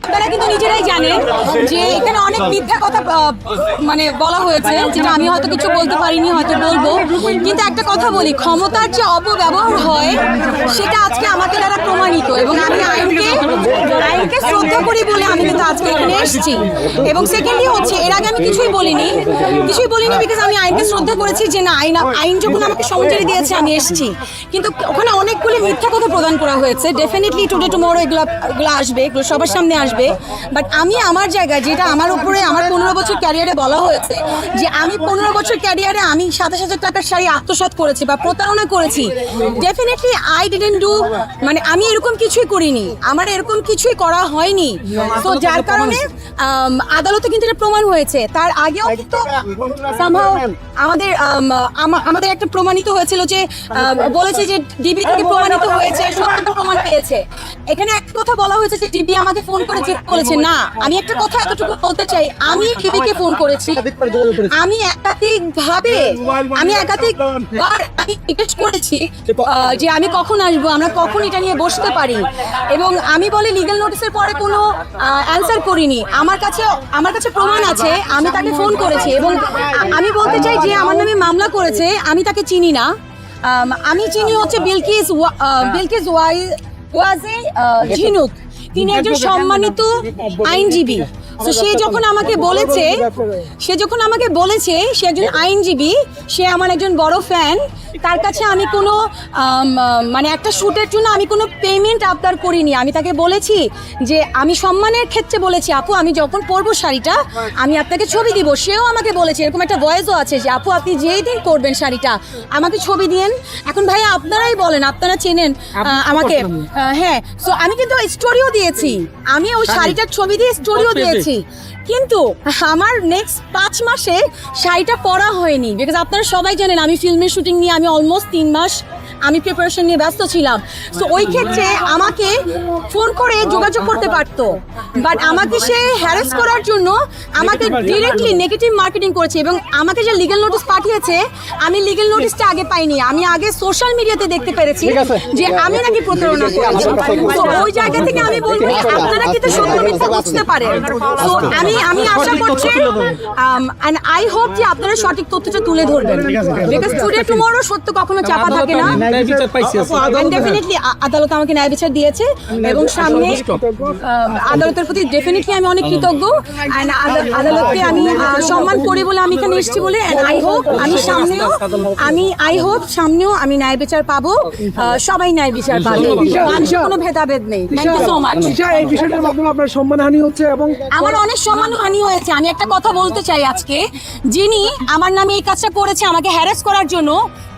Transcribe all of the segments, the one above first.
আপনারা কিন্তু নিজেরাই জানেন যে এখানে অনেক মিথ্যা কথা মানে বলা হয়েছে, যেটা আমি হয়তো কিছু বলতে পারিনি, হয়তো বলবো। কিন্তু একটা কথা বলি, ক্ষমতার যে অপব্যবহার হয় সেটা আজকে আমাকে দ্বারা প্রমাণিত, এবং আমি আইনকে শ্রদ্ধা করি বলে আমি কিন্তু আজকে এখানে এসেছি। এবং সেকেন্ডলি হচ্ছে, এর আগে আমি কিছুই বলিনি বিকজ আমি আইনকে শ্রদ্ধা করেছি যে না, আইন যখন আমাকে সমঝারি দিয়েছে আমি এসেছি। কিন্তু ওখানে অনেকগুলি মিথ্যা কথা প্রদান করা হয়েছে। ডেফিনেটলি টুডে টুমরো এগুলো আসবে, এগুলো সবার সামনে আসবে। বাট আমি আমার জায়গায়, যেটা আমার উপরে আমার 15 বছর ক্যারিয়ারে বলা হয়েছে যে আমি 15 বছর ক্যারিয়ারে আমি 27,000 টাকার শাড়ি আত্মসাৎ করেছি বা প্রতারণা করেছি, ডেফিনেটলি আই ডিডন্ট ডু, মানে আমি এরকম কিছুই করিনি, আমার এরকম কিছুই করা হয়নি। তো যার কারণে আদালতে কিন্তু এটা প্রমাণ হয়েছে। তার আগেও তো সামহাও আমাদের একটা প্রমাণিত হয়েছিল যে বলেছে যে ডিবি থেকে প্রমাণিত হয়েছে, সত্য প্রমাণ পেয়েছে। এখানে একটা কথা বলা হয়েছে যে ডিবি আমাকে ফোন করে চেক করেছে। না, আমি একটা কথা এতটুকু বলতে চাই, আমি ডিবিকে ফোন করেছি, আমি একাধিকবার রিকোয়েস্ট করেছি যে আমি কখন আসবো, আমরা কখন এটা নিয়ে বসতে পারি। এবং আমি বলে লিগ্যাল নোটিশের পরে কোনো অ্যান্সার করিনি। আমার কাছে প্রমাণ আছে, আমি তাকে ফোন করেছি। এবং আমি বলতে চাই যে আমার নামে মামলা করেছে, আমি তাকে চিনি না। আমি চিনি হচ্ছে বিলকিস ওয়াজে ঝিনুক, তিনি একজন সম্মানিত আইনজীবী। তো সে যখন আমাকে বলেছে সে একজন আইনজীবী, সে আমার একজন বড় ফ্যান। তার কাছে আমি কোনো মানে একটা শ্যুটের জন্য আমি কোনো পেমেন্ট আবদার করিনি। আমি তাকে বলেছি যে আমি সম্মানের ক্ষেত্রে বলেছি, আপু আমি যখন পরবো শাড়িটা আমি আপনাকে ছবি দিব। সেও আমাকে বলেছে, এরকম একটা ভয়েসও আছে যে আপু আপনি যেই দিন করবেন শাড়িটা আমাকে ছবি দিয়েন। এখন ভাইয়া আপনারাই বলেন, আপনারা চেনেন আমাকে। হ্যাঁ, সো আমি কিন্তু স্টোরিও দিয়েছি, আমি ওই শাড়িটার ছবি দিয়ে স্টোরিও দিয়েছি। কিন্তু আমার নেক্সট 5 মাসে শাড়িটা পরা হয়নি, বিকজ আপনারা সবাই জানেন আমি ফিল্মের শুটিং নিয়ে আমি অলমোস্ট 3 মাস আমি প্রিপারেশন নিয়ে ব্যস্ত ছিলাম। সো ওই ক্ষেত্রে আমাকে ফোন করে যোগাযোগ করতে পারতো, বাট আমাকে সে হ্যারাস করার জন্য আমাকে ডিরেক্টলি নেগেটিভ মার্কেটিং করেছে। এবং আমাকে যে লিগ্যাল নোটিশ পাঠিয়েছে, আমি লিগ্যাল নোটিশটা আগে পাইনি, আমি আগে সোশ্যাল মিডিয়াতে দেখতে পেরেছি যে আমি নাকি প্রতারণা করেছি। তো ওই জায়গা থেকে আমি বলবো আপনারা কিন্তু সত্য মিথ্যা বুঝতে পারেন। তো আমি আশা করছি এন্ড আই হোপ যে আপনারা সঠিক তথ্যটা তুলে ধরবেন, বিকজ টুডে টুমরো সত্য কখনো চাপা থাকে না। ডেফিনেটলি আদালত আমাকে ন্যায় বিচার দিয়েছে, এবং সামনে আদালতের প্রতি ডেফিনেটলি আমি অনেক কৃতজ্ঞ। এন্ড আদালতকে আমি সম্মান করি বলে আমি এখানে এসেছি বলে, এন্ড আই হোপ সামনেও আমি ন্যায় বিচার পাবো, সবাই ন্যায় বিচার পাবে, কোনো ভেদাভেদ নেই। Thank you so much. এই বিষয়টার মাধ্যমে আপনার সম্মানহানি হচ্ছে এবং আমার অনেক সম্মানহানি হয়েছে। আমি একটা কথা বলতে চাই, আজকে যিনি আমার নামে এই কাজটা করেছে আমাকে হ্যারাস করার জন্য,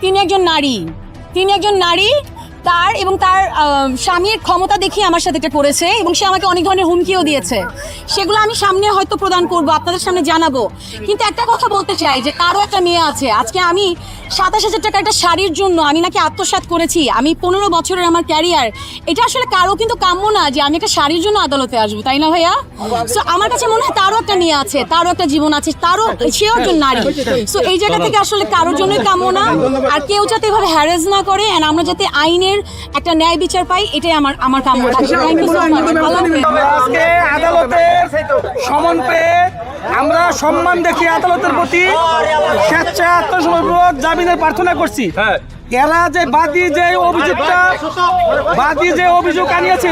তিনি একজন নারী। তার স্বামীর ক্ষমতা দেখিয়ে আমার সাথে এটা করেছে, এবং সে আমাকে অনেক ধরনের হুমকিও দিয়েছে। সেগুলো আমি সামনে হয়তো প্রদান করব, আপনাদের সামনে জানাবো। কিন্তু একটা কথা বলতে চাই যে কারো একটা মেয়ে আছে, আজকে আমি 27,000 টাকা একটা শাড়ির জন্য আমি নাকি আত্মসাৎ করেছি। আমি 15 বছরের আমার ক্যারিয়ার, এটা আসলে কারো কিন্তু কাম্য না যে আমি একটা শাড়ির জন্য আদালতে আসবো, তাই না ভাইয়া? সো আমার কাছে মনে হয় তারও একটা মেয়ে আছে, তারও একটা জীবন আছে, সেও একজন নারী। সো এই জায়গা থেকে আসলে কারোর জন্যই কাম্য না, আর কেউ যাতে এভাবে হ্যারাস না করে, এন্ড আমরা যাতে আইনের একটা ন্যায় বিচার পাই, এটাই আমার কাম্য। আজকে আদালতের সমন পেয়ে আমরা সম্মান দেখি আদালতের প্রতি স্বেচ্ছায় আত্মসমর্পণ জামিনের প্রার্থনা করছি। এরা যে বাদী যে অভিযোগ আনিয়েছে,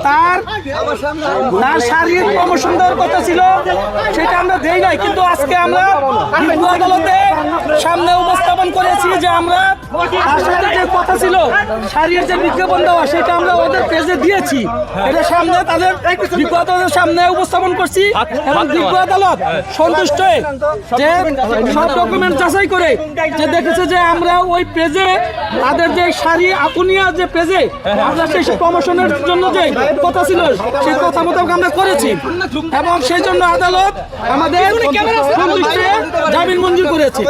তার শারীরিক প্রমোশন দেওয়ার কথা ছিল, সেটা আমরা দেই নাই। কিন্তু আজকে আমরা আদালতে সামনে উপস্থাপন করেছি যে আমরা তার সাথে যে কথা ছিল শারীরিক যে বিজ্ঞাপন দেওয়া, সেটা আমরা ওদের পেজে দিয়েছি। এটা সামনে তাদের বিজ্ঞাপনের সামনে উপস্থাপন করছি, এবং বিজ্ঞ আদালত সন্তুষ্ট হয়ে যে সব ডকুমেন্ট যাচাই করে যে দেখেছে যে আমরা ওই পেজে তাদের যে শাড়ি আপুনিয়া যে পেজে আমরা সেই প্রমোশনের জন্য যে কথা ছিল সেই কথা মোতাবেক আমরা করেছি, এবং সেই জন্য আদালত আমাদের জামিন মঞ্জুর করেছে।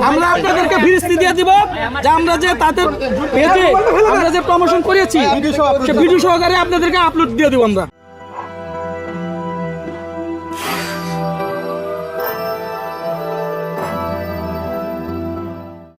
আমরা আপনাদেরকে ফিরিস্তি দিয়ে দিব যে আমরা যে তাদের পেজে আমরা যে প্রমোশন করেছি সে ভিডিও সহকারে আপনাদেরকে আপলোড দিয়ে দিব আমরা।